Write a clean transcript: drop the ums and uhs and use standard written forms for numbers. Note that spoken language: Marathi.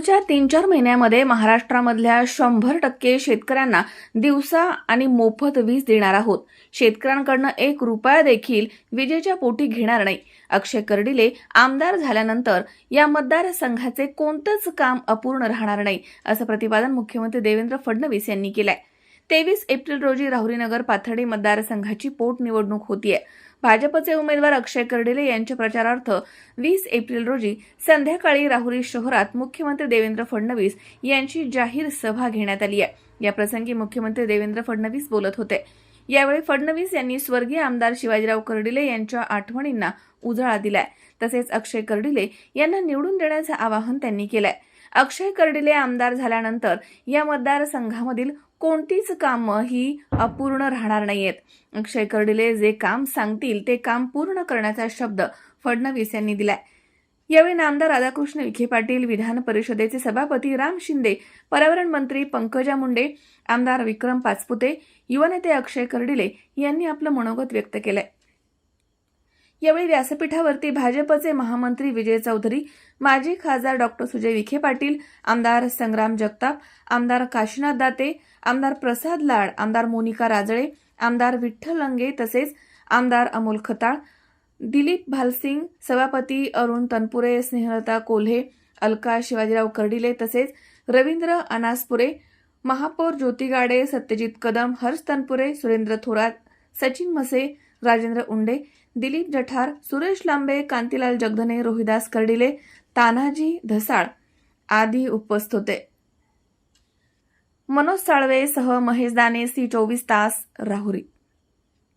पुढच्या 3-4 महिन्यामध्ये महाराष्ट्रामधल्या 100% शेतकऱ्यांना दिवसा आणि मोफत वीज देणार आहोत. शेतकऱ्यांकडनं 1 रुपया देखील विजेच्या पोटी घेणार नाही. अक्षय कर्डिले आमदार झाल्यानंतर या मतदारसंघाचे कोणतेच काम अपूर्ण राहणार नाही, असं प्रतिपादन मुख्यमंत्री देवेंद्र फडणवीस यांनी केलंय. 23 एप्रिल रोजी राहुरीनगर पाथर्डी मतदारसंघाची पोटनिवडणूक होतीये. भाजपचे उमेदवार अक्षय कर्डिले यांच्या प्रचारार्थ 20 एप्रिल रोजी संध्याकाळी राहुरी शहरात मुख्यमंत्री देवेंद्र फडणवीस यांची जाहीर सभा घेण्यात आली आहे. या प्रसंगी मुख्यमंत्री देवेंद्र फडणवीस बोलत होते. यावेळी फडणवीस यांनी स्वर्गीय आमदार शिवाजीराव कर्डिले यांच्या आठवणींना उजाळा दिलाय. तसेच अक्षय कर्डिले यांना निवडून देण्याचे आवाहन त्यांनी केलंय. अक्षय कर्डिले आमदार झाल्यानंतर या मतदारसंघामधील कोणतीच कामं ही अपूर्ण राहणार नाहीयेत. अक्षय कर्डिले जे काम सांगतील ते काम पूर्ण करण्याचा शब्द फडणवीस यांनी दिलाय. यावेळी नामदार राधाकृष्ण विखे पाटील, विधान परिषदेचे सभापती राम शिंदे, पर्यावरण मंत्री पंकजा मुंडे, आमदार विक्रम पाचपुते, युवा नेते अक्षय कर्डिले यांनी आपलं मनोगत व्यक्त केलंय. यावेळी व्यासपीठावरती भाजपचे महामंत्री विजय चौधरी, माजी खासदार डॉक्टर सुजय विखे पाटील, आमदार संग्राम जगताप, आमदार काशीनाथ दाते, आमदार प्रसाद लाड, आमदार मोनिका राजळे, आमदार विठ्ठल लंगे तसेच आमदार अमोल खताळ, दिलीप भालसिंग, सभापती अरुण तनपुरे, स्नेहलता कोल्हे, अलका शिवाजीराव कर्डिले तसेच रवींद्र अनासपुरे, महापौर ज्योती गाडे, सत्यजित कदम, हर्ष तनपुरे, सुरेंद्र थोरात, सचिन मसे, राजेंद्र उंडे, दिलीप जठार, सुरेश लांबे, कांतीलाल जगधने, रोहिदास कर्डिले, तानाजी धसाळ आदी उपस्थित होते. मनोज साळवे सह महेश दाने, सी 24 तास, राहुरी.